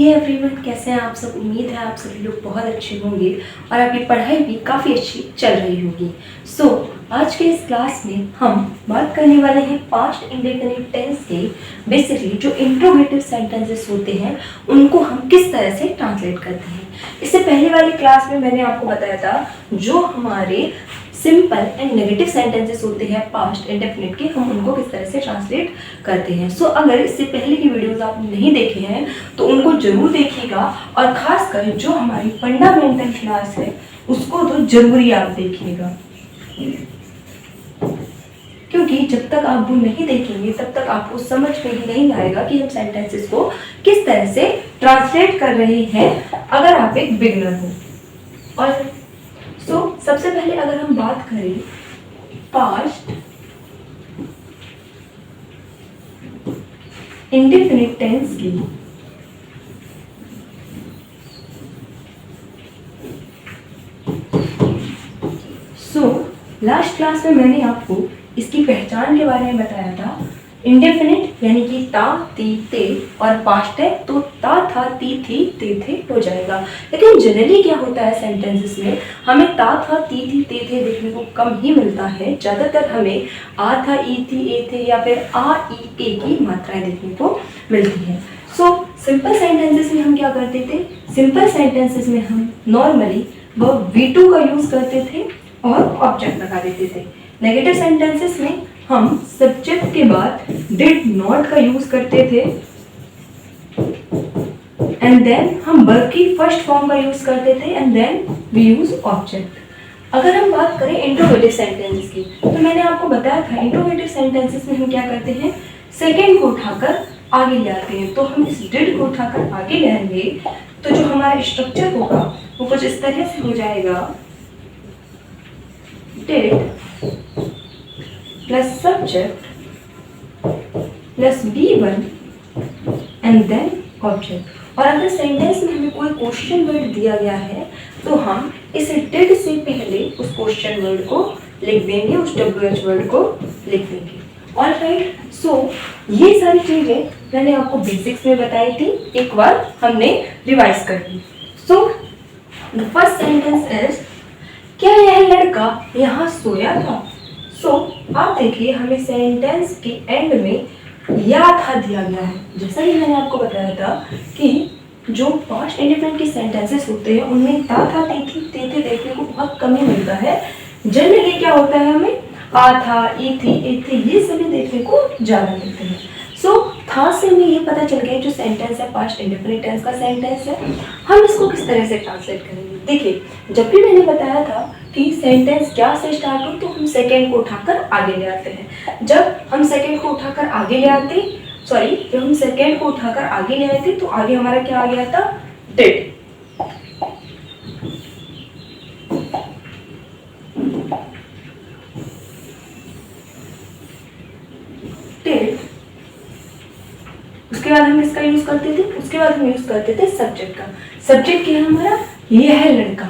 Hey everyone, कैसे हैं आप सब। उम्मीद है आप सभी लोग बहुत अच्छे होंगे और आपकी पढ़ाई भी काफ़ी अच्छी चल रही होगी। आज के इस क्लास में हम बात करने वाले हैं पास्ट इंडेफिनिट टेंस के बेसिकली जो इंट्रोगेटिव सेंटेंसेस होते हैं उनको हम किस तरह से ट्रांसलेट करते हैं। इससे पहले वाली क्लास में मैंने आपको बताया था जो हमारे सिंपल एंड नेगेटिव सेंटेंसेस होते हैं पास्ट इंडेफिनिट के, हम उनको किस तरह से ट्रांसलेट करते हैं। अगर इससे पहले की वीडियोस आप नहीं देखे हैं तो उनको जरूर देखिएगा और खासकर जो हमारी फंडामेंटल क्लास है उसको तो जरूरी आप देखिएगा, क्योंकि जब तक आप वो नहीं देखेंगे तब तक आपको समझ में ही नहीं आएगा कि हम सेंटेंसेस को किस तरह से ट्रांसलेट कर रहे हैं अगर आप एक बिगिनर हो। और सबसे पहले अगर हम बात करें पास्ट इंडेफिनिट टेंस की, लास्ट क्लास में मैंने आपको इसकी पहचान के बारे में बताया था। इंडेफिनिट यानी कि ता ती ते और पास्ट है तो ता था ती थी ते थे हो जाएगा। लेकिन जनरली क्या होता है सेंटेंसेस में हमें ता था ती थी ते थे देखने को कम ही मिलता है। ज़्यादातर हमें आ था ई थी ए थे या फिर आ ई ए की मात्राएं देखने को मिलती हैं। सिंपल सेंटेंसेस में हम क्या करते थे, सिंपल सेंटेंसेस में हम नॉर्मली वर्ब V2 का यूज़ करते थे और ऑब्जेक्ट लगा देते थे। नेगेटिव सेंटेंसेस में हम सब्जेक्ट के बाद डिड नॉट का यूज करते थे एंड देन हम वर्ब की फर्स्ट फॉर्म का यूज करते थे and then we use object. अगर हम बात करें इंट्रोगेटिव सेंटेंसेस की तो मैंने आपको बताया था इंट्रोगेटिव सेंटेंसेस में हम क्या करते हैं, सेकेंड को उठाकर आगे ले आते हैं। तो हम इस डिड को उठाकर आगे ले आएंगे तो जो हमारा स्ट्रक्चर होगा वो कुछ इस तरह से हो जाएगा, did plus subject plus V1 and then object। और अगर सेंटेंस में हमें कोई क्वेश्चन वर्ड दिया गया है तो हम इस did से पहले उस क्वेश्चन वर्ड को लिख देंगे, उस WH वर्ड को लिख देंगे। ऑलराइट, ये सारी चीजें मैंने आपको बेसिक्स में बताई थी, एक बार हमने रिवाइज कर ली। द फर्स्ट सेंटेंस इज क्या यह लड़का यहाँ सोया था। आप देखिए हमें सेंटेंस के एंड में या था दिया गया है। जैसा कि मैंने आपको बताया था कि जो पास्ट इंडेफिनिट के सेंटेंसेस होते हैं उनमें ता था ती थी ते थे देखने को बहुत कम ही मिलता है। जनरली क्या होता है, हमें आ था ई थी ए थे ये सभी देखने को ज़्यादा मिलते हैं। था से हमें ये पता चल गया जो सेंटेंस है पास्ट इंडेफिनिट टेंस का सेंटेंस है, हम इसको किस तरह से ट्रांसलेट करेंगे। देखिए जब भी मैंने बताया था कि सेंटेंस क्या से स्टार्ट हो तो हम सेकेंड को उठाकर आगे ले आते हैं। जब हम सेकेंड को उठाकर आगे ले आते जब हम सेकेंड को उठाकर आगे ले आए थे तो आगे हमारा क्या आ गया था, डिड। उसके बाद हम इसका यूज करते थे, उसके बाद हम यूज करते थे सब्जेक्ट का। सब्जेक्ट क्या है हमारा, ये है लड़का।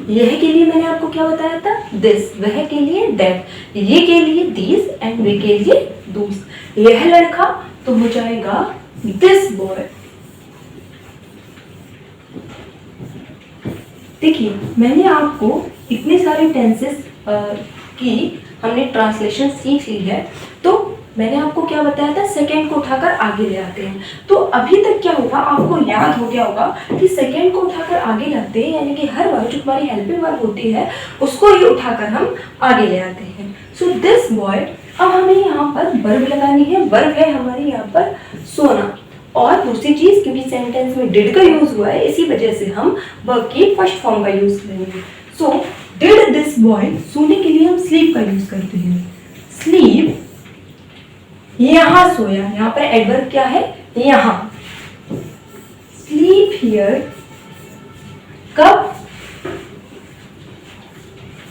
यह के लिए मैंने आपको क्या बताया था, दिस। वह के लिए दैट, ये के लिए दिस एंड वे के लिए दूस। यह लड़का तो हो जाएगा दिस बॉय। देखिए मैंने आपको इतने सारे टेंसेस की हमने ट्रांसलेशन सीख ली है, तो मैंने आपको क्या बताया था, सेकेंड को उठाकर आगे ले आते हैं। तो अभी तक क्या होगा, आपको याद हो गया होगा कि सेकेंड को उठाकर आगे लाते हैं यानी कि हर बार जो हमारी हेल्पिंग वर्ब होती है उसको ही उठाकर हम आगे ले आते हैं। दिस बॉय, अब हमें यहाँ पर वर्ब लगानी है। वर्ब है हमारी यहाँ पर सोना। और दूसरी चीज, क्योंकि सेंटेंस में डिड का यूज हुआ है इसी वजह से हम वर्ब की फर्स्ट फॉर्म का यूज करेंगे। डिड दिस बॉय, सोने के लिए हम स्लीप का यूज करते हैं। स्लीप, यहाँ सोया, यहाँ पर एडवर्ब क्या है, यहाँ। स्लीप हियर, कब,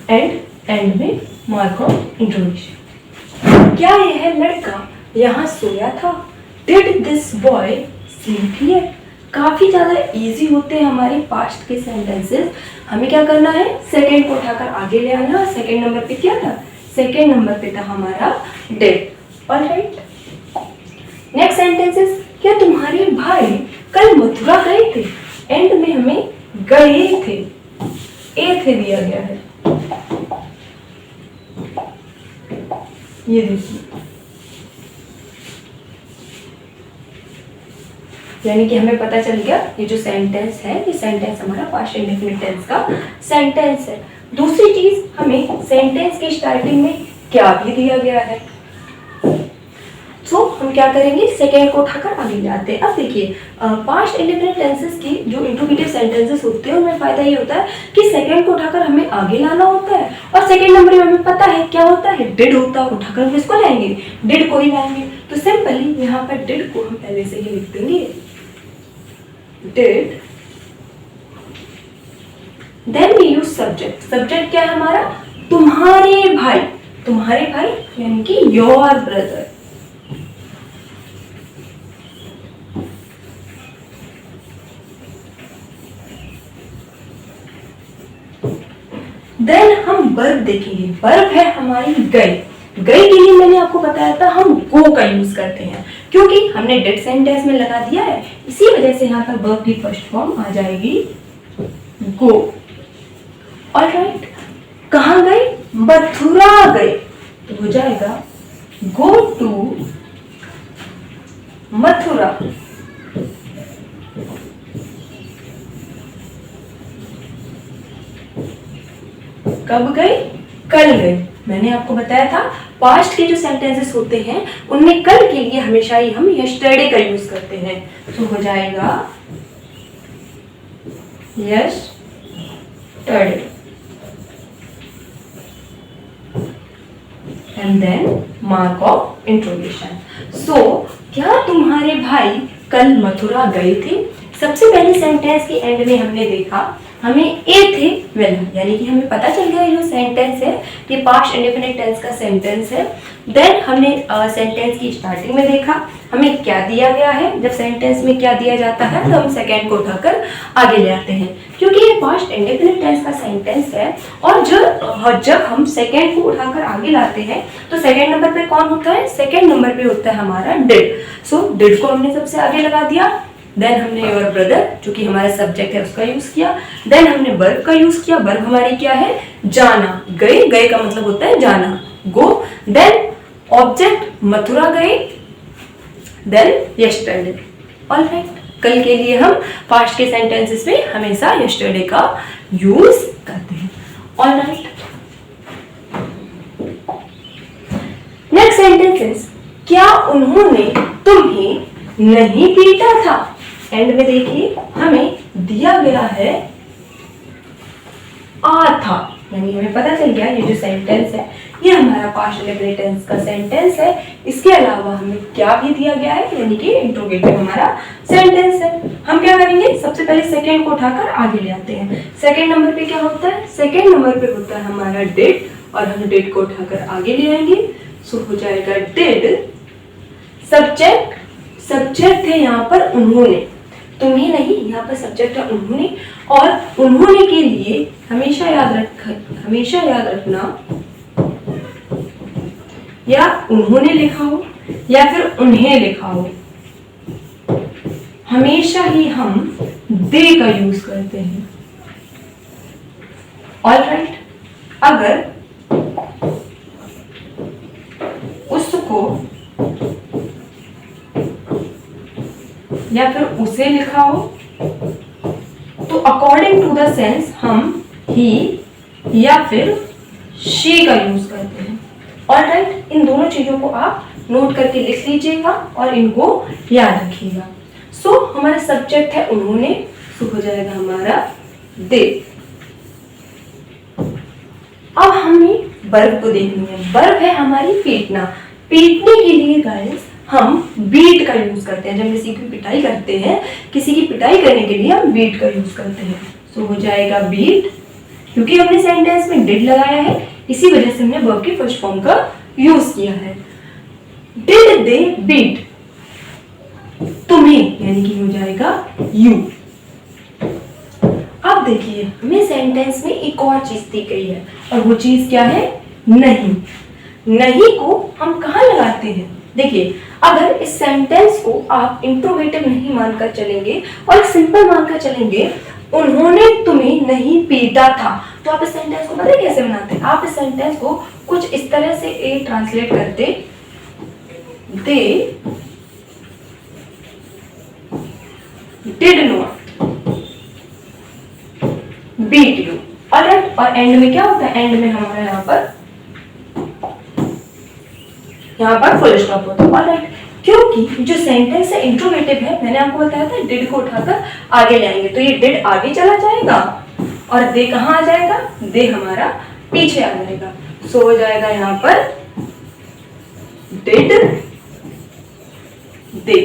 एंड में मार्क ऑफ इंटरोगेशन। क्या यह लड़का यहाँ सोया था। Did this boy sleep here. काफी ज्यादा इजी होते हैं हमारे पास्ट के सेंटेंसेस। हमें क्या करना है, सेकेंड को उठाकर आगे ले आना। सेकेंड नंबर पे क्या था, सेकेंड नंबर पे था हमारा डिड। ऑलराइट, नेक्स्ट सेंटेंसेस, क्या तुम्हारे भाई कल मथुरा गए थे, एंड में हमें गए थे, ए थे दिया गया है। ये देखिए, यानी कि हमें पता चल गया ये जो सेंटेंस है, ये सेंटेंस हमारा पास्ट इंडेफिनिट टेंस का सेंटेंस है। दूसरी चीज, हमें सेंटेंस की स्टार्टिंग में क्या भी दिया गया है, तो हम क्या करेंगे, सेकेंड को उठाकर आगे जाते हैं। अब देखिए, पास्ट इंडेफिनिट टेंसेस की जो इंट्रोगेटिव सेंटेंसेस होते हैं उनमें फायदा ये होता है कि सेकेंड को उठाकर हमें आगे लाना होता है, और सेकेंड नंबर में हमें पता है क्या होता है, डिड होता है, उठाकर हम इसको लाएंगे, डिड को ही लाएंगे। तो सिंपली यहाँ पर डिड को हम पहले से ही लिख देंगे, did, then we use subject. Subject क्या है हमारा, तुम्हारे भाई, तुम्हारे भाई यानी कि योर ब्रदर। देन हम वर्ब देखेंगे, वर्ब है हमारी गई। गई के लिए मैंने आपको बताया था हम गो का यूज करते हैं, क्योंकि हमने डेड सेंटेंस में लगा दिया है, इसी वजह से यहाँ पर वर्ब की फर्स्ट फॉर्म आ जाएगी गो। ऑलराइट, कहाँ गए, मथुरा गए, तो हो जाएगा गो टू मथुरा। कब गए, कल गए। मैंने आपको बताया था पास्ट के जो सेंटेंसेस होते हैं उनमें कल के लिए हमेशा ही हम यस्टरडे का यूज करते हैं, तो हो जाएगा yesterday. And then mark of interrogation. So क्या तुम्हारे भाई कल मथुरा गए थे? सबसे पहले सेंटेंस के एंड में हमने देखा हमें ए थे वेल, यानी कि हमें पता चल गया जो सेंटेंस है ये पास्ट इंडेफिनिट टेंस का सेंटेंस है। देन हमने सेंटेंस की स्टार्टिंग में देखा हमें क्या दिया गया है, जब सेंटेंस में क्या दिया जाता है तो हम सेकेंड को उठाकर आगे ले आते हैं, क्योंकि ये पास्ट इंडेफिनिट टेंस का सेंटेंस है। और जब हम सेकेंड को उठाकर आगे लाते हैं तो सेकेंड नंबर पे कौन होता है, सेकेंड नंबर पे होता है हमारा डिड। सो डिड को हमने सबसे आगे लगा दिया। देन हमने योर ब्रदर जो कि हमारा सब्जेक्ट है उसका यूज किया। देन हमने वर्ब का यूज किया, वर्ब हमारी क्या है, जाना। गए, गए का मतलब होता है जाना, गो। देन ऑब्जेक्ट मथुरा गए, देन यस्टरडे। ऑलराइट, कल के लिए हम पास्ट के सेंटेंसेस में हमेशा यस्टरडे का यूज करते हैं। ऑलराइट, नेक्स्ट सेंटेंसेस, क्या उन्होंने तुम्हें नहीं पीटा था? एंड में देखिए हमें दिया गया है आ था, यानी हमें पता चल गया ये जो सेंटेंस है ये हमारा पास्ट इंडेफिनिट टेंस का सेंटेंस है। इसके अलावा हमें क्या भी दिया गया है, यानी कि इंट्रोगेटिव हमारा सेंटेंस है। हम क्या करेंगे, सबसे पहले सेकेंड को उठाकर आगे ले आते हैं। सेकेंड नंबर पे क्या होता है, सेकेंड नंबर पे होता है हमारा डिड, और हम डिड को उठाकर आगे ले आएंगे। सो हो जाएगा डिड, सब्जेक्ट, सब्जेक्ट है यहाँ पर उन्होंने, तुम्हें नहीं, यहाँ पर सब्जेक्ट है उन्होंने। और उन्होंने के लिए हमेशा याद रखना, या उन्होंने लिखा हो या फिर उन्हें लिखा हो, हमेशा ही हम दे का यूज करते हैं। ऑलराइट, अगर उसको या फिर उसे लिखा हो तो अकॉर्डिंग टू द सेंस हम ही या फिर शी का यूज करते हैं। ऑलराइट, इन दोनों चीजों को आप नोट करके लिख लीजिएगा और इनको याद रखिएगा। सो हमारा सब्जेक्ट है उन्होंने, सो हो जाएगा हमारा दे। अब हमें वर्ब को देखनी है। वर्ब है हमारी पीटना। पीटने के लिए गाइस हम बीट का यूज करते हैं। जब किसी की पिटाई करते हैं, किसी की पिटाई करने के लिए हम बीट का यूज करते हैं। सो हो जाएगा बीट, क्योंकि हमने सेंटेंस में डिड लगाया है इसी वजह से हमने वर्ब की फर्स्ट फॉर्म का यूज किया है। डिड दे बीट तुम्हें, यानी कि हो जाएगा यू। अब देखिए हमें सेंटेंस में एक और चीज दी गई है, और वो चीज क्या है, नहीं। नहीं को हम कहाँ लगाते हैं, देखिए अगर इस सेंटेंस को आप इंट्रोगेटिव नहीं मानकर चलेंगे और सिंपल मानकर चलेंगे, उन्होंने तुम्हें नहीं पीटा था, तो आप इस सेंटेंस को पता है कैसे बनाते हैं? आप इस सेंटेंस को कुछ इस तरह से ट्रांसलेट करते, they did not beat you. Alright, और एंड में क्या होता है? एंड में हमारा यहाँ पर फुल स्टॉप होता है। ऑलराइट, क्योंकि जो सेंटेंस है इंट्रोगेटिव है, मैंने आपको बताया था डिड को उठाकर आगे लाएंगे, तो ये डिड आगे चला जाएगा और दे कहाँ आ जाएगा? दे हमारा पीछे आ जाएगा। सो हो जाएगा यहाँ पर डिड दे,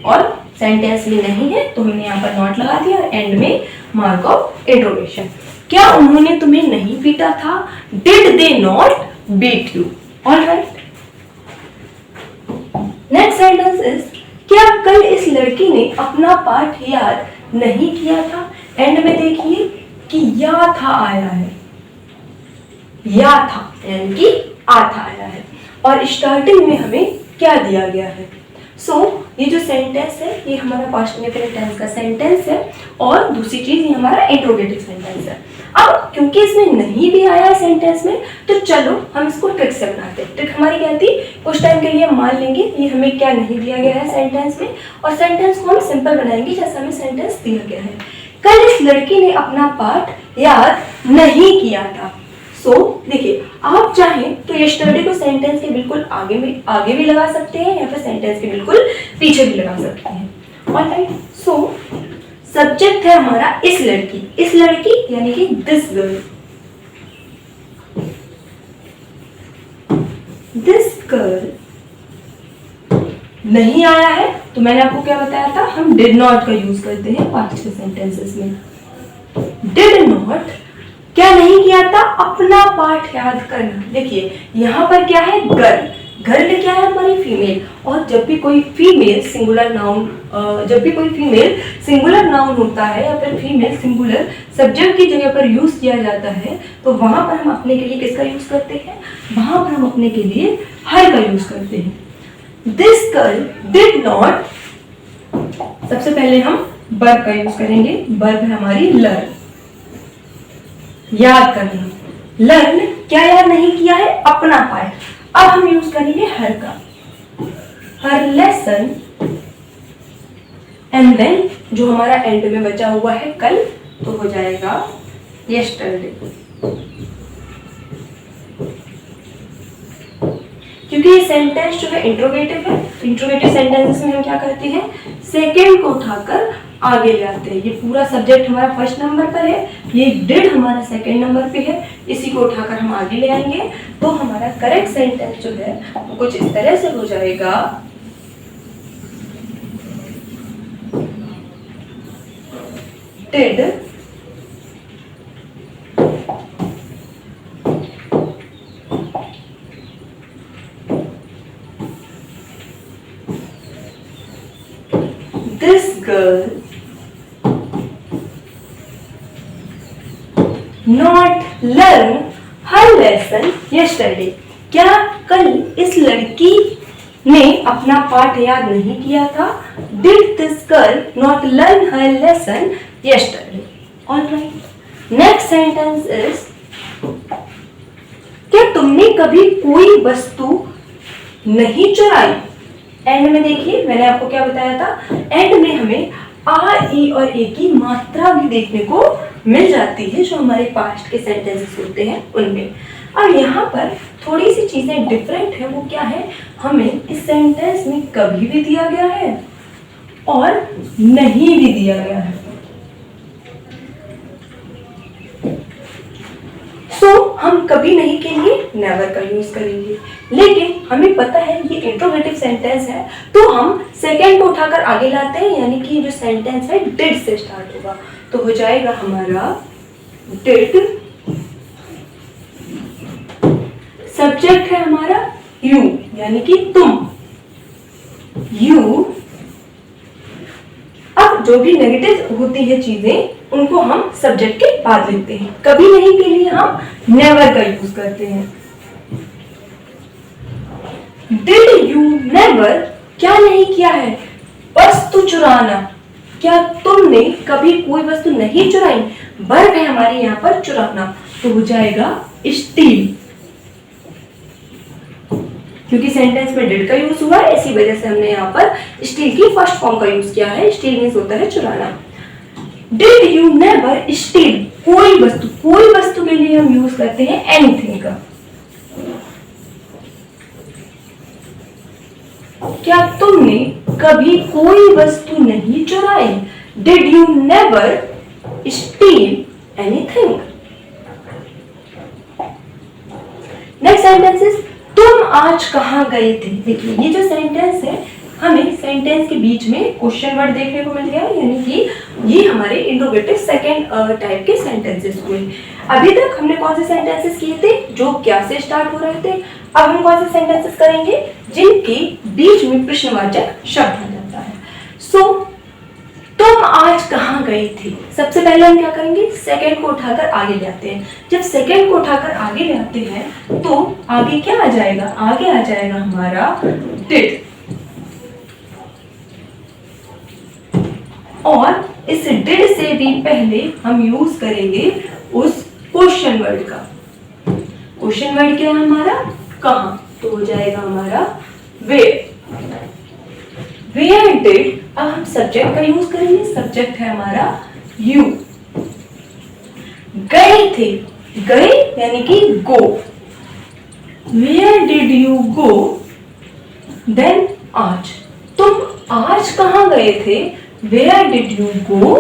और सेंटेंस ये नहीं है तो हमने यहाँ पर नॉट लगा दिया और एंड में मार्क ऑफ इंट्रोगेशन। क्या उन्होंने तुम्हें नहीं पीटा था? Did they not beat you. Alright, next sentence is, क्या कल इस लड़की ने अपना पाठ याद नहीं किया था? एंड में देखिए कि या था आया है, या था यानी कि आ था आया है, और स्टार्टिंग में हमें क्या दिया गया है? ये जो सेंटेंस है ये हमारा पास्ट इंडेफिनिट टेंस का सेंटेंस है, और दूसरी चीज ये हमारा इंट्रोगेटिव सेंटेंस है। अब क्योंकि इसमें नहीं भी आया है सेंटेंस में, तो चलो हम इसको ट्रिक से बनाते हैं। ट्रिक हमारी क्या थी? कुछ टाइम के लिए मान लेंगे ये हमें क्या नहीं दिया गया है सेंटेंस में, और सेंटेंस को हम सिंपल बनाएंगे जैसा हमें सेंटेंस दिया गया है। कल इस लड़की ने अपना पाठ याद नहीं किया था। देखिए, आप चाहें तो यस्टरडे को सेंटेंस के बिल्कुल आगे भी लगा सकते हैं, या फिर सेंटेंस के बिल्कुल पीछे भी लगा सकते हैं। ऑलराइट, सब्जेक्ट है हमारा इस लड़की यानी कि दिस गर्ल नहीं आया है, तो मैंने आपको क्या बताया था? हम डिड नॉट का यूज करते हैं पास्ट के सेंटेंसेस में। डिड नॉट क्या नहीं किया था? अपना पाठ याद करना। देखिए यहाँ पर क्या है? गर्ल क्या है? हमारी फीमेल, और जब भी कोई फीमेल सिंगुलर नाउन होता है या फिर फीमेल सिंगुलर सब्जेक्ट की जगह पर यूज किया जाता है, तो वहां पर हम अपने के लिए किसका यूज करते हैं? वहां पर हम अपने के लिए हर का यूज करते हैं। दिस गर्ल डिड नॉट, सबसे पहले हम वर्ब का यूज करेंगे। वर्ब है हमारी लर्न, याद करना। लर्न क्या याद नहीं किया है? अपना पाठ। अब हम यूज करेंगे हर का, हर लेसन, एंड देन जो हमारा एंड में बचा हुआ है कल, तो हो जाएगा यस्टरडे। क्योंकि ये सेंटेंस जो है इंट्रोगेटिव है, इंट्रोगेटिव सेंटेंसेस में हम क्या करते हैं? सेकेंड को उठाकर आगे ले आते हैं। ये पूरा सब्जेक्ट हमारा फर्स्ट नंबर पर है, ये डिड हमारा सेकेंड नंबर पे है, इसी को उठाकर हम आगे ले आएंगे, तो हमारा करेक्ट सेंटेंस जो है वो कुछ इस तरह से हो जाएगा। Did this girl not learn her lesson yesterday. क्या कल इस लड़की ने अपना पाठ याद नहीं किया था? Did this girl not learn her lesson yesterday. Alright, next sentence is, क्या तुमने कभी कोई वस्तु नहीं चुराई? एंड में देखिए मैंने आपको क्या बताया था? एंड में हमें आ, ई और ए की मात्रा भी देखने को मिल जाती है जो हमारे पास्ट के सेंटेंसेस होते हैं उनमें। अब यहाँ पर थोड़ी सी चीजें डिफरेंट है। वो क्या है? हमें इस सेंटेंस में कभी भी दिया गया है और नहीं भी दिया गया है। हम कभी नहीं के लिए नेवर का यूज करेंगे, लेकिन हमें पता है ये इंट्रोगेटिव सेंटेंस है, तो हम सेकेंड को उठाकर आगे लाते हैं, यानी कि जो सेंटेंस है डिड से स्टार्ट होगा, तो हो जाएगा हमारा डिड, सब्जेक्ट है हमारा यू यानी कि तुम, यू। अब जो भी नेगेटिव होती है चीजें उनको हम सब्जेक्ट के बाद लिखते हैं। कभी नहीं के लिए हम नेवर का यूज करते हैं। डिड यू नेवर क्या नहीं किया है? वस्तु चुराना। क्या तुमने कभी कोई वस्तु नहीं चुराई? वर्ब है हमारे यहाँ पर चुराना, तो हो जाएगा स्टील। क्योंकि सेंटेंस में डिड का यूज हुआ है, इसी वजह से हमने यहाँ पर स्टील की फर्स्ट फॉर्म का यूज किया है। स्टील मीन्स होता है चुराना। Did you never steel? कोई वस्तु के लिए हम यूज करते हैं एनीथिंग का। क्या तुमने कभी कोई वस्तु नहीं चुराई? Did you never steel anything? Next sentence is तुम आज कहां गए थे? देखिए ये जो सेंटेंस है, हमें सेंटेंस के बीच में क्वेश्चन वर्ड देखने को मिल गया है, यानी कि ये हमारे इंट्रोगेटिव सेकंड टाइप के सेंटेंसेस हुए। अभी तक हमने कौन से सेंटेंसेस किए थे? जो क्या से स्टार्ट हो रहे थे। अब हम कौन से सेंटेंसेस करेंगे? जिनके बीच में प्रश्नवाचक शब्द आ जाता है। सो तुम आज कहां गए थे? सबसे पहले हम क्या करेंगे? सेकंड को उठाकर आगे ले आते हैं। जब सेकंड को उठाकर आगे ले आते हैं तो आगे क्या आ जाएगा? आगे आ जाएगा हमारा डिड। और इस डिड से भी पहले हम यूज करेंगे उस क्वेश्चन वर्ड का। क्वेश्चन वर्ड क्या है हमारा? कहां, तो हो जाएगा हमारा वेयर। वेयर डिड, अब हम सब्जेक्ट का यूज करेंगे। सब्जेक्ट है हमारा यू। गए थे, गए यानी कि go. Where did you go? Then आज, तुम आज कहां गए थे? Where did you go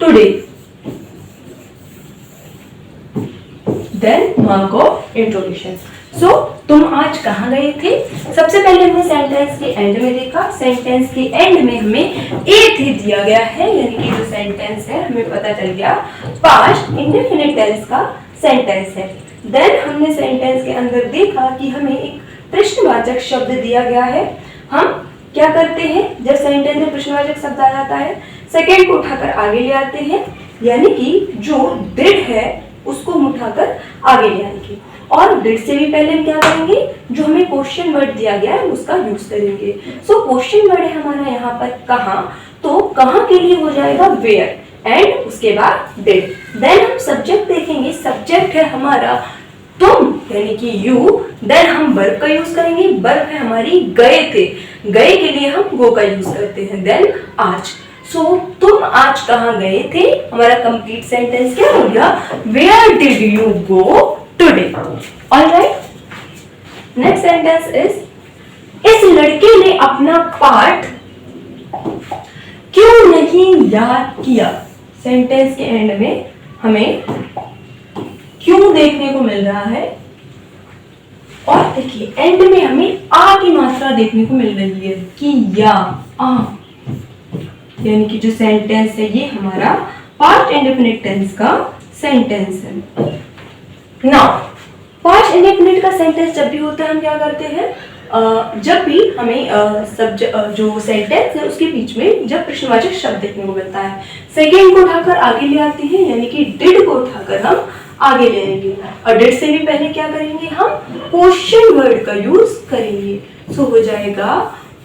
today? Then mark of interrogation. So तुम आज कहां गए थे? सबसे पहले हमने सेंटेंस के एंड में देखा। सेंटेंस के एंड में हमें ए थे दिया गया है, यानी कि जो सेंटेंस है हमें पता चल गया पास्ट इंडेफिनिट टेंस का सेंटेंस है। देन हमने सेंटेंस के अंदर देखा कि हमें एक प्रश्नवाचक शब्द दिया गया है। हम क्या करते हैं? जब सेंटेंस में प्रश्नवाचक शब्द आ जाता है, सेकंड को उठाकर आगे ले आते हैं, यानी कि जो डिड है उसको हम उठाकर आगे ले आएंगे। और डिड से भी पहले हम क्या करेंगे? जो हमें क्वेश्चन वर्ड दिया गया है उसका यूज करेंगे। सो क्वेश्चन वर्ड है हमारा यहाँ पर कहां, तो कहां के लिए हो जाएगा वेयर, एंड उसके बाद डिड। देन हम सब्जेक्ट देखेंगे। सब्जेक्ट है हमारा तुम यानी कि यू। देन हम वर्ब का यूज करेंगे। वर्ब है हमारी गए थे, गए के लिए हम गो का यूज करते हैं। देन आज। सो तुम आज कहां गए थे? हमारा कंप्लीट सेंटेंस क्या हो गया? Where did you go today? Alright, next sentence is इस लड़के ने अपना पाठ क्यों नहीं याद किया? सेंटेंस के एंड में हमें क्यों देखने को मिल रहा है, और देखिए एंड में हमें आ की मात्रा देखने को मिल रही है कि या आ, यानी कि जो सेंटेंस है ये हमारा पास्ट इंडेफिनिट टेंस का सेंटेंस है। नाउ पास्ट इंडेफिनिट का सेंटेंस जब भी होता है हम क्या करते हैं? जब भी हमें जो सेंटेंस है उसके बीच में जब प्रश्नवाचक शब्द देखने को मिलता है, सेकेंड को उठाकर आगे ले आते हैं, यानी कि डिड को उठाकर हम आगे ले आएंगे। और डिड से भी पहले क्या करेंगे? हम क्वेश्चन वर्ड का यूज करेंगे। सो हो जाएगा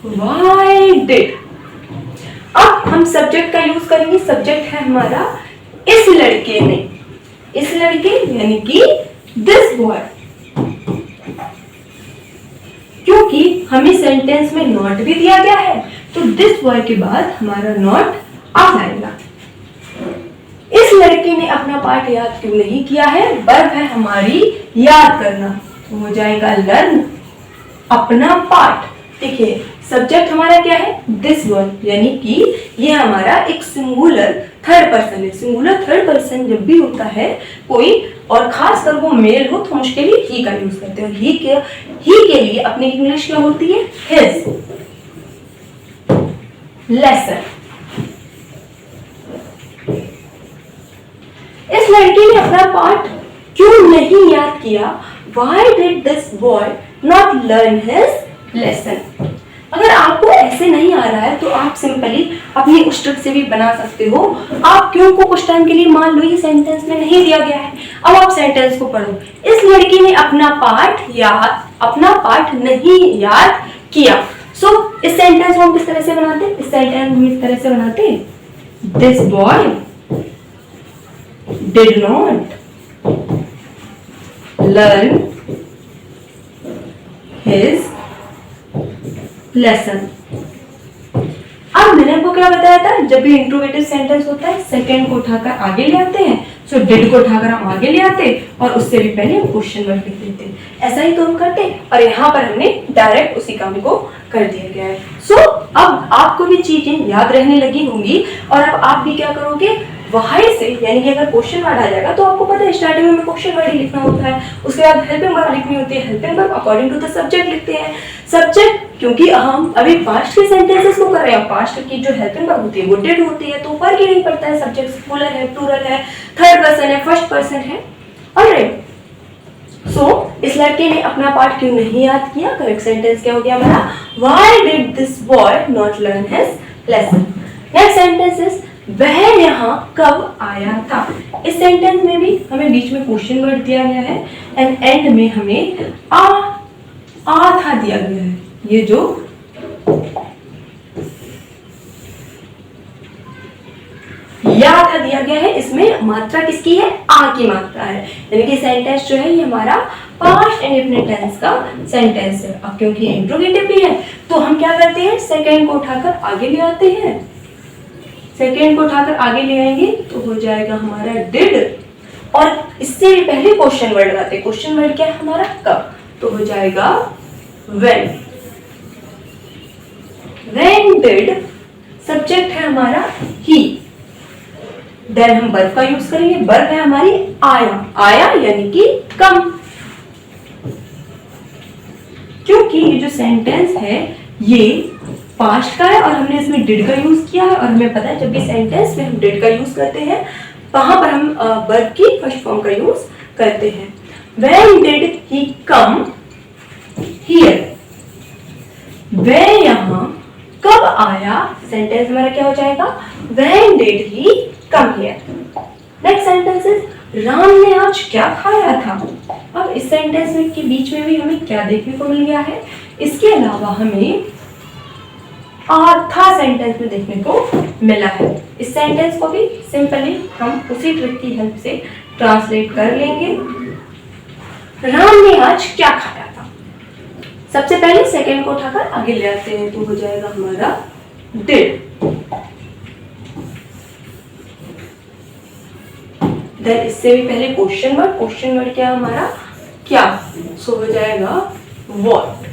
व्हाई डिड। अब हम सब्जेक्ट का यूज करेंगे। सब्जेक्ट है हमारा इस लड़के ने। इस लड़के यानी कि दिस बॉय, क्योंकि हमें सेंटेंस में नॉट भी दिया गया है तो दिस बॉय के बाद हमारा नॉट आ जाएगा। इस लड़के ने अपना पाठ याद क्यों नहीं किया है? वर्ब है हमारी याद करना, तो हो जाएगा लर्न अपना पाठ। देखिए सब्जेक्ट हमारा क्या है? दिस वन, यानी कि ये हमारा एक सिंगुलर थर्ड पर्सन है। सिंगुलर थर्ड पर्सन जब भी होता है कोई, और खास कर वो मेल हो, तो हम उसके लिए ही का यूज करते हैं। ही के लिए अपनी इंग्लिश क्या होती है? His lesson. इस लड़के ने अपना पाठ क्यों नहीं याद किया? Why did this boy not learn his lesson? अगर आपको ऐसे नहीं आ रहा है तो आप सिंपली अपनी उस ट्रिक से भी बना सकते हो। आप क्यों को कुछ टाइम के लिए मान लो ये सेंटेंस में नहीं दिया गया है, अब आप सेंटेंस को पढ़ो। इस लड़की ने अपना पाठ नहीं याद किया। सो इस सेंटेंस को हम किस तरह से बनाते हैं? इस सेंटेंस हम इस तरह से बनाते हैं, this boy did not learn his lesson. अब मैंने आपको क्या बताया था, जब भी इंट्रोगेटिव सेंटेंस होता है सेकंड को उठाकर आगे ले आते हैं, सो डिड को उठाकर हम आगे ले आते और उससे भी पहले हम क्वेश्चन वर्ड लिख देते। ऐसा ही तो हम करते और यहाँ पर हमने डायरेक्ट उसी काम को कर दिया गया है। सो अब आपको भी चीजें याद रहने लगी होंगी और अब आप भी क्या करोगे, वहीं से, यानी कि अगर क्वेश्चन वर्ड आ जाएगा तो आपको पता है स्टार्टिंग में क्वेश्चन वर्ड ही लिखना होता है, उसके बाद हेल्पिंग वर्ब लिखनी होती है, helping verb according to the subject लिखते हैं। सब्जेक्ट क्योंकि हम अभी पास्ट के सेंटेंसेस को कर रहे हैं, पास्ट की जो हेल्पिंग वर्ब होती है वो डिड होती है, तो फर्क ही नहीं पड़ता है, सब्जेक्ट सिंगुलर है, प्लूरल है, थर्ड पर्सन है, फर्स्ट पर्सन है। ऑलराइट, सो इस लड़के ने अपना पार्ट क्यों नहीं याद किया? करेक्ट सेंटेंस क्या हो गया हमारा, why did this boy not learn his lesson. Next sentence is वह यहाँ कब आया था। इस सेंटेंस में भी हमें बीच में क्वेश्चन वर्ड दिया गया है एंड एंड में हमें आ था दिया गया है। ये जो या था दिया गया है, इसमें मात्रा किसकी है? आ की मात्रा है, यानी कि सेंटेंस जो है ये हमारा पास्ट इंडेफिनिट टेंस का सेंटेंस है। अब क्योंकि इंट्रोगेटिव भी है तो हम क्या करते हैं, सेकंड को उठाकर आगे ले आते हैं, सेकेंड को उठाकर आगे ले आएंगे तो हो जाएगा हमारा डिड और इससे भी पहले क्वेश्चन वर्ड लगाते हैं। क्वेश्चन वर्ड क्या है हमारा? कब, तो हो जाएगा व्हेन। व्हेन डिड, सब्जेक्ट है हमारा ही, देन हम वर्ब का यूज करेंगे, वर्ब है हमारी आया, आया यानी कि कम। क्योंकि ये जो सेंटेंस है ये पास्ट का है और हमने इसमें डिड का यूज किया है और हमें पता है जब भी सेंटेंस में हम डिड का यूज करते हैं वहां पर हम वर्ब की फर्स्ट फॉर्म का यूज करते हैं। When did he come here? वह यहाँ कब आया, सेंटेंस हमारा क्या हो जाएगा, When did he come here? Next sentence is Ram ने आज क्या खाया था। अब इस सेंटेंस में के बीच में भी हमें क्या देखने को मिल गया है, इसके अलावा हमें था सेंटेंस में देखने को मिला है। इस सेंटेंस को भी सिंपली हम उसी ट्रिक की हेल्प से ट्रांसलेट कर लेंगे। राम ने आज क्या खाया था। सबसे पहले सेकंड को उठाकर आगे ले आते हैं तो हो जाएगा हमारा डिड। देन इससे भी पहले क्वेश्चन वर्ड क्या हमारा, क्या, सो हो जाएगा व्हाट।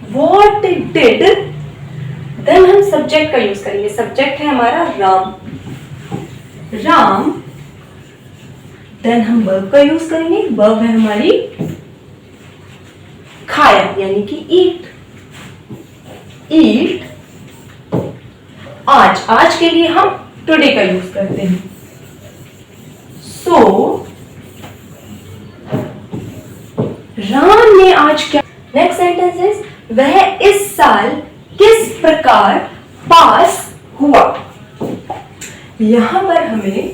व्हाट डिड, देन हम सब्जेक्ट का यूज करेंगे, सब्जेक्ट है हमारा राम, देन हम वर्ब का यूज करेंगे, वर्ब है हमारी खाया यानी कि ईट। आज के लिए हम टुडे का यूज करते हैं। सो राम ने आज क्या। नेक्स्ट सेंटेंस इज वह इस साल किस प्रकार पास हुआ। यहां पर हमें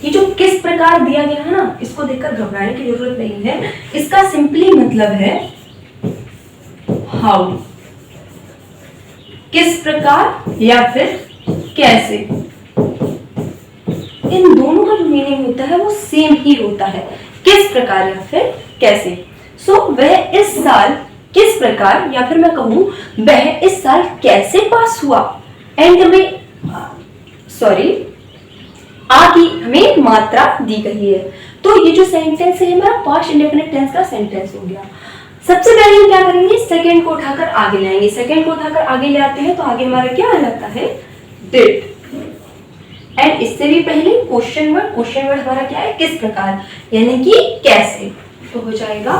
ये जो किस प्रकार दिया गया है ना, इसको देखकर घबराने की जरूरत नहीं है। इसका सिंपली मतलब है हाउ, किस प्रकार या फिर कैसे। इन दोनों का जो मीनिंग होता है वो सेम ही होता है, किस प्रकार या फिर कैसे। सो वह इस साल किस प्रकार, या फिर मैं कहूं वह इस साल कैसे पास हुआ। एंड में आ की हमें मात्रा दी गई है। तो ये जो सेंटेंस है हमारा पास्ट इंडेफिनिट टेंस का सेंटेंस हो गया। सबसे पहले हम क्या करेंगे, सेकंड को उठाकर आगे लाएंगे। सेकंड को उठाकर आगे ले आते हैं तो आगे हमारा क्या आ जाता है, डिड। एंड इससे भी पहले क्वेश्चन वर्ड हमारा क्या है, किस प्रकार यानी कि कैसे। तो हो जाएगा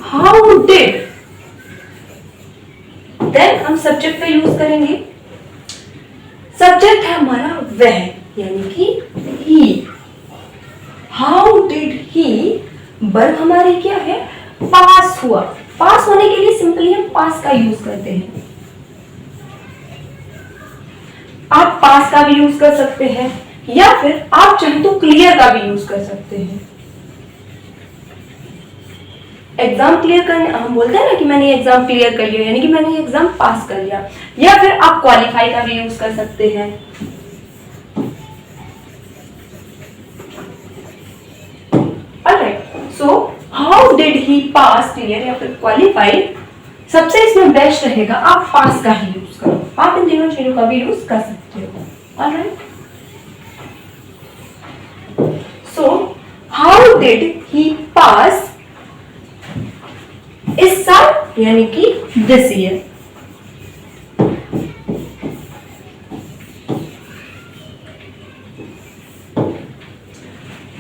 हाउ डिड। देन हम सब्जेक्ट का यूज करेंगे। सब्जेक्ट है हमारा वह यानी कि ही। हाउ डिड ही, वर्ब हमारी क्या है, पास हुआ। पास होने के लिए सिंपली हम पास का यूज करते हैं। आप पास का भी यूज कर सकते हैं या फिर आप चाहे तो क्लियर का भी यूज कर सकते हैं। एग्जाम क्लियर करने, हम बोलते हैं ना कि मैंने एग्जाम क्लियर कर लिया, यानी कि मैंने एग्जाम पास कर लिया, या फिर आप क्वालिफाई का भी यूज कर सकते हैं। Alright, so how did he pass, clear या फिर क्वालिफाइड, सबसे इसमें बेस्ट रहेगा आप पास का ही यूज करो, आप इन तीनों चीजों का भी यूज कर सकते हो। Alright, so how did he pass इस साल, यानी कि दिस ईयर।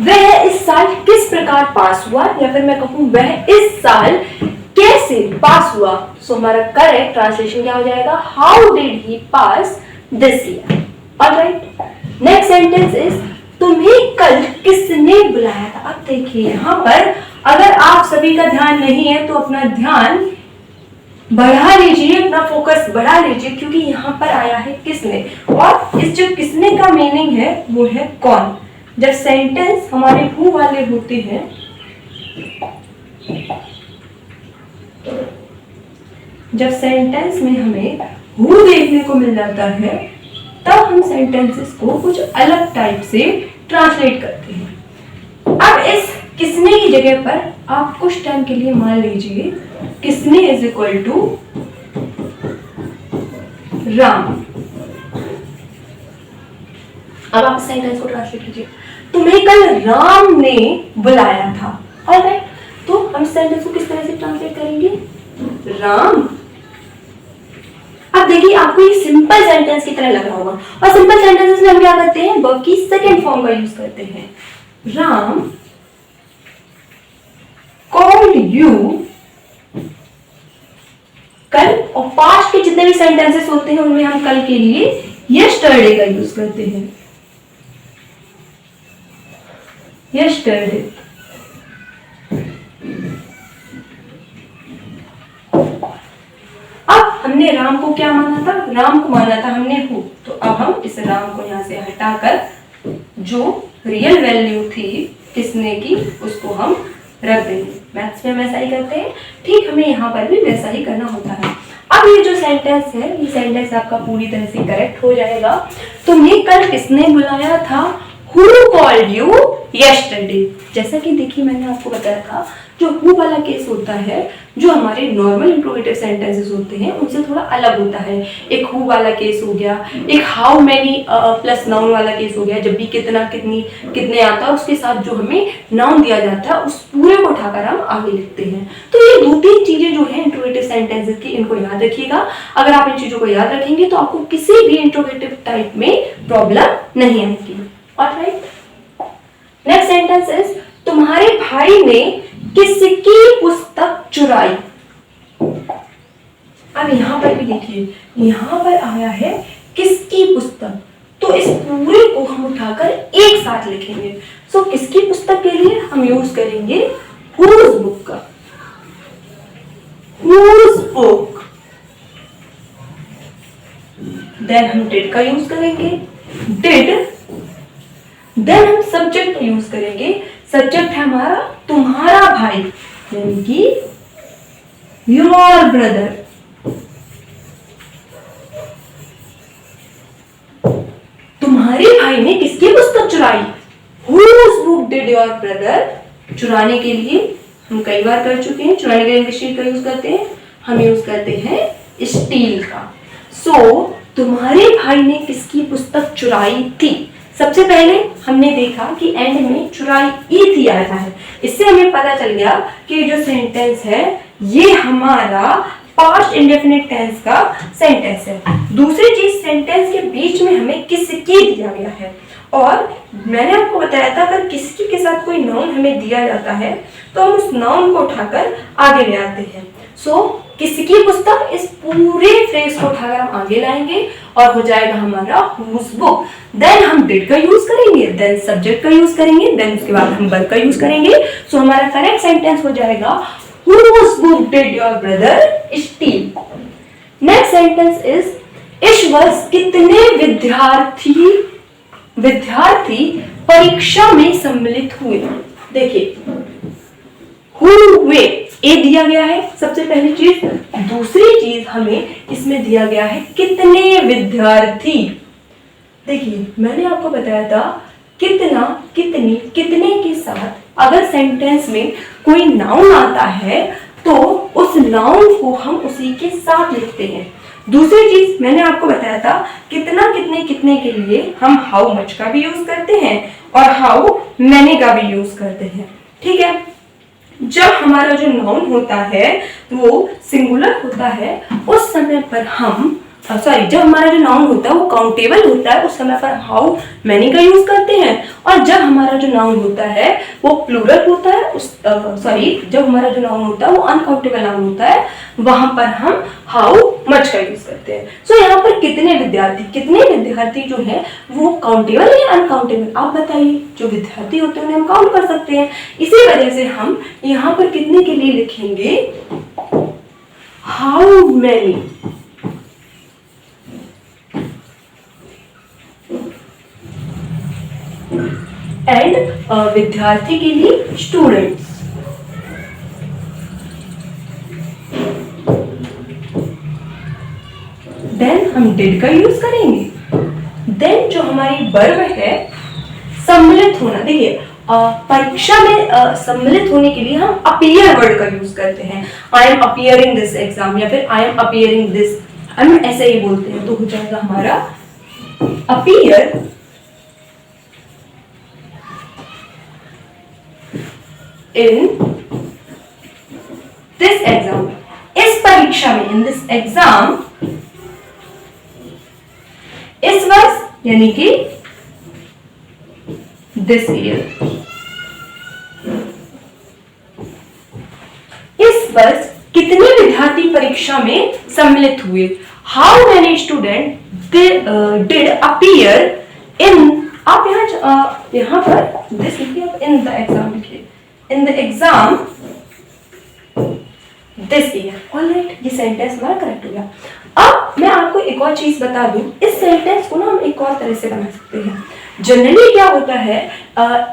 वह इस साल किस प्रकार पास हुआ, या फिर मैं कहूं वह इस साल कैसे पास हुआ। सो हमारा करेक्ट ट्रांसलेशन क्या हो जाएगा, how did he pass this year. Alright, next sentence is तुम्हें कल किसने बुलाया था। अब देखिए यहां पर अगर आप सभी का ध्यान नहीं है तो अपना ध्यान बढ़ा लीजिए, अपना फोकस बढ़ा लीजिए, क्योंकि यहाँ पर आया है किसने, और इस जो किसने का मीनिंग है वो है कौन। जब सेंटेंस हमारे हु वाले होते हैं, जब सेंटेंस में हमें हु देखने को मिल जाता है तब हम सेंटेंसेस को कुछ अलग टाइप से ट्रांसलेट करते हैं। अब इस किसने की जगह पर आप कुछ टाइम के लिए मान लीजिए किसने इज इक्वल टू राम। अब आप सेंटेंस को ट्रांसलेट कीजिए, तुम्हें कल राम ने बुलाया था। ऑलराइट, तो हम सेंटेंस को किस तरह से ट्रांसलेट करेंगे, राम। अब देखिए आपको ये सिंपल सेंटेंस की तरह लग रहा होगा, और सिंपल सेंटेंसेस में हम क्या करते हैं, वर्ब की सेकंड फॉर्म का यूज करते हैं। राम कॉल्ड यू कल, और पास्ट के जितने भी सेंटेंसेस होते हैं उनमें हम कल के लिए यस्टरडे का यूज करते हैं, यस्टरडे। अब हमने राम को क्या माना था, राम को माना था हमने हु, तो अब हम इस राम को यहां से हटाकर जो रियल वैल्यू थी किसने की उसको हम रख देंगे। मैथ्स में हम ऐसा ही करते हैं, ठीक हमें यहाँ पर भी वैसा ही करना होता है। अब ये जो सेंटेंस है, ये सेंटेंस आपका पूरी तरह से करेक्ट हो जाएगा। तुम्हें कल किसने बुलाया था, Who called you yesterday। जैसा कि देखिए मैंने आपको बताया था जो who वाला केस होता है, जो हमारे नॉर्मल इंट्रोगेटिव सेंटेंसेस होते हैं उनसे थोड़ा अलग होता है। एक who वाला केस हो गया, एक how many प्लस नाउन वाला केस हो गया। जब भी कितना कितनी कितने आता है उसके साथ जो हमें नाउन दिया जाता है उस पूरे को उठाकर हम आगे लिखते हैं। तो ये दो तीन चीजें जो है इंट्रोगेटिव सेंटेंसेस की, इनको याद रखिएगा। अगर आप इन चीजों को याद रखेंगे तो आपको किसी भी इंट्रोगेटिव टाइप में प्रॉब्लम नहीं आएगी। ऑलराइट, नेक्स्ट सेंटेंस इज तुम्हारे भाई ने किसकी पुस्तक चुराई। अब यहां पर भी देखिए, यहां पर आया है किसकी पुस्तक, तो इस पूरे को हम उठाकर एक साथ लिखेंगे। सो किसकी पुस्तक के लिए हम यूज करेंगे whose बुक का, whose बुक। देन हम डिड का यूज करेंगे, डिड। देन हम सब्जेक्ट का यूज करेंगे, सब्जेक्ट है हमारा तुम्हारा भाई, यानी कि योर ब्रदर। तुम्हारे भाई ने किसकी पुस्तक चुराई, whose book did your brother। चुराने के लिए हम कई बार कर चुके हैं, चुराने के लिए इंग्लिश का यूज करते हैं, हम यूज करते हैं स्टील का। सो तुम्हारे भाई ने किसकी पुस्तक चुराई थी। सबसे पहले हमने देखा कि एंड में चुराई ई थी आया है, इससे हमें पता चल गया कि जो सेंटेंस है ये हमारा पास्ट इंडेफिनिट टेंस का सेंटेंस है। दूसरी चीज, सेंटेंस के बीच में हमें किसकी दिया गया है, और मैंने आपको बताया था अगर किसकी के साथ कोई नाउन हमें दिया जाता है तो हम उस नाउन को उठाकर आगे ले आते हैं। सो किसकी पुस्तक, इस पूरे फ्रेज को उठाकर हम आगे लाएंगे और हो जाएगा हमारा whose book। देन हम डिड का यूज करेंगे, देन सब्जेक्ट का यूज करेंगे, देन उसके बाद हम वर्ब का यूज करेंगे। सो हमारा करेक्ट सेंटेंस हो जाएगा whose book did your brother steal। Next sentence is इस वर्ष कितने विद्यार्थी परीक्षा में सम्मिलित हुए। देखिए हुए, ए दिया गया है सबसे पहली चीज। दूसरी चीज हमें इसमें दिया गया है कितने विद्यार्थी। देखिए मैंने आपको बताया था कितना, कितनी, कितने के साथ अगर सेंटेंस में कोई नाउन आता है तो उस नाउन को हम उसी के साथ लिखते हैं। दूसरी चीज मैंने आपको बताया था कितना, कितने, कितने के लिए हम हाउ मच का भी यूज करते हैं और हाउ मैनी का भी यूज करते हैं। ठीक है, जब हमारा जो नाउन होता है वो सिंगुलर होता है उस समय पर हम जब हमारा जो नाउन होता है वो काउंटेबल होता है उस समय पर हाउ मैनी का यूज करते हैं, और जब हमारा जो नाउन होता है वो प्लूरल होता है जब हमारा जो नाउन होता है वो अनकाउंटेबल नाउन होता है वहां पर हम हाउ मच का यूज करते हैं। सो यहाँ पर कितने विद्यार्थी जो है वो काउंटेबल या अनकाउंटेबल, आप बताइए। जो विद्यार्थी होते हैं उन्हें हम काउंट कर सकते हैं, इसी वजह से हम यहाँ पर कितने के लिए लिखेंगे हाउ मैनी। एंड विद्यार्थी के लिए स्टूडेंट्स। देन हम डिड का यूज करेंगे। देन जो हमारी वर्ब है सम्मिलित होना, देखिए परीक्षा में सम्मिलित होने के लिए हम अपीयर वर्ड का यूज करते हैं। I am appearing this exam या फिर आई एम अपीयरिंग दिस, हम ऐसे ही बोलते हैं तो हो जाएगा हमारा अपीयर in this exam, इस परीक्षा में, in this exam, इस वर्ष यानी कि this year, इस वर्ष कितने विद्यार्थी परीक्षा में सम्मिलित हुए। How many students did appear in, आप यहाँ पर this लिखिए, आप in the exam लिखिए, in the exam this year। Alright, ये सेंटेंस हमारा करेक्ट हो गया। अब मैं आपको एक और चीज बता दूं, इस सेंटेंस को ना हम एक और तरह से बना सकते हैं। जनरली क्या होता है,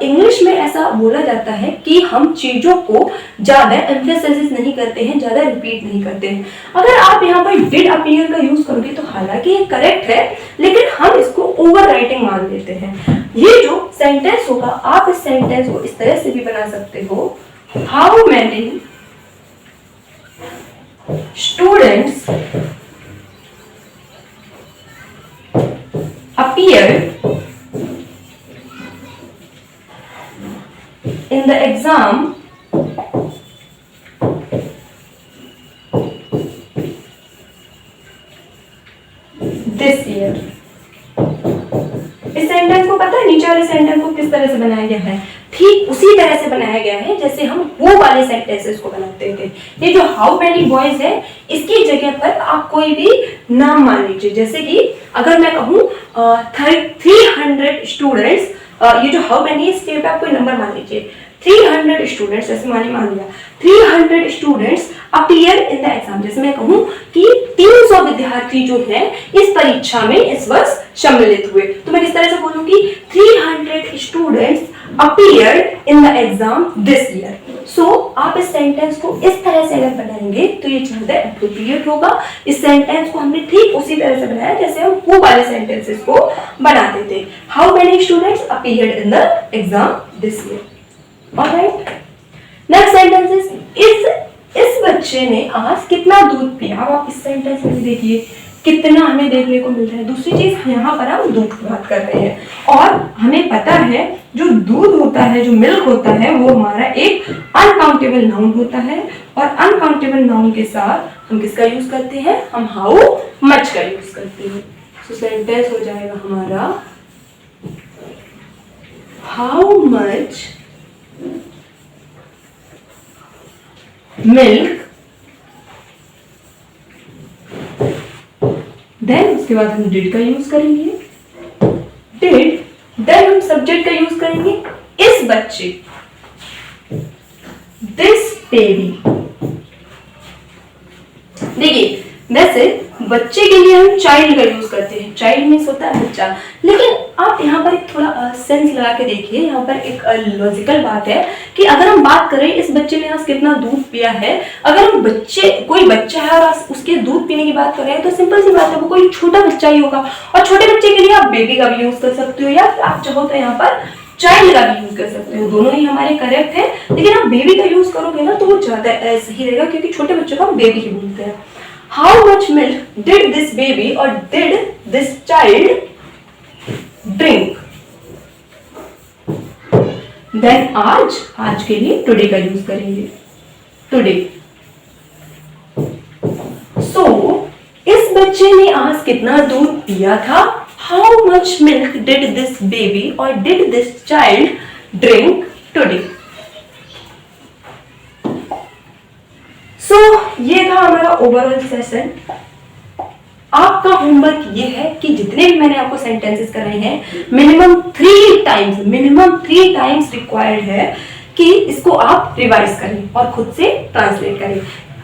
इंग्लिश में ऐसा बोला जाता है कि हम चीजों को ज्यादा एम्फेसाइज नहीं करते हैं, ज्यादा रिपीट नहीं करते हैं। अगर आप यहाँ पर डिड अपीयर का यूज करोगे तो हालांकि ये करेक्ट है, लेकिन हम इसको ओवर राइटिंग मान लेते हैं। ये जो सेंटेंस होगा, आप इस सेंटेंस को इस तरह से भी बना सकते हो, how many students appeared in the exam this year। इस सेंटेंस को पता है नीचे वाले सेंटेंस को किस तरह से बनाया गया है? ठीक उसी तरह से बनाया गया है जैसे हम वो वाले सेंटेंसेस को बनाते थे। ये जो हाउ मैनी बॉयज है, इसकी जगह पर आप कोई भी नाम मान लीजिए। जैसे कि अगर मैं कहूँ 300 स्टूडेंट्स, ये जो हाउ मैनी इसके पे आप कोई नंबर मान लीजिए, 300 स्टूडेंट्स, ऐसे मान लिया 300 students appear in the exam. जैसे मैं कहूँ कि 300 विद्यार्थी जो है इस परीक्षा में इस वर्ष सम्मिलित हुए, तो मैं किस तरह से बोलूंगी 300 students appeared in the exam this year. So आप इस सेंटेंस को इस तरह से अगर बनाएंगे तो ये ज्यादा एप्रोप्रिएट होगा। इस सेंटेंस को हमने ठीक उसी तरह से बनाया जैसे हम वो वाले सेंटेंसेस को बनाते थे। How many students appeared in the exam this year. Alright, next sentence is इस बच्चे ने आज कितना दूध पिया। अब आप इस सेंटेंस में देखिए कितना हमें देखने को मिल रहा है। दूसरी चीज, यहाँ पर हम दूध की बात कर रहे हैं और हमें पता है जो दूध होता है, जो मिल्क होता है, वो हमारा एक अनकाउंटेबल नाउन होता है और अनकाउंटेबल नाउन के साथ हम किसका यूज करते हैं, हम हाउ मच का यूज करते हैं। तो सेंटेंस हो जाएगा हमारा हाउ मच मिल्क, देन उसके बाद हम डिड का यूज करेंगे, डिड, देन हम सब्जेक्ट का यूज करेंगे इस बच्चे, दिस बेबी। देखिए वैसे बच्चे के लिए हम चाइल्ड का यूज करते हैं, चाइल्ड मीन्स होता है बच्चा, लेकिन आप यहाँ पर थोड़ा सेंस लगा के देखिए, यहाँ पर एक लॉजिकल बात है कि अगर हम बात करें इस बच्चे ने आज कितना दूध पिया है, अगर हम कोई बच्चा है और उसके दूध पीने की बात कर रहे हैं तो सिंपल सी बात है वो कोई छोटा बच्चा ही होगा। और छोटे बच्चे के लिए आप बेबी का भी यूज कर सकते हो, या आप चाहो तो यहाँ पर चाइल्ड का भी यूज कर सकते हो, दोनों ही हमारे करेक्ट है। लेकिन आप बेबी का यूज करोगे ना तो वो ज्यादा सही रहेगा, क्योंकि छोटे बच्चों को हम बेबी ही बोलते हैं। How much milk did this baby और did this child drink. Then आज के लिए टुडे का यूज करेंगे, टुडे। सो इस बच्चे ने आज कितना दूध पिया था? How much milk did this baby और did this child drink today. So ये था हमारा ओवरऑल सेशन। आपका होमवर्क ये है कि जितने भी मैंने आपको सेंटेंसेस कराए हैं मिनिमम 3 टाइम्स रिक्वायर्ड है कि इसको आप रिवाइज करें और खुद से ट्रांसलेट करें।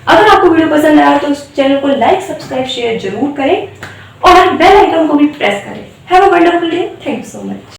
अगर आपको वीडियो पसंद आया तो इस चैनल को लाइक, सब्सक्राइब, शेयर जरूर करें और बेल आइकन को भी प्रेस करें। Have a wonderful day. Thank you so much.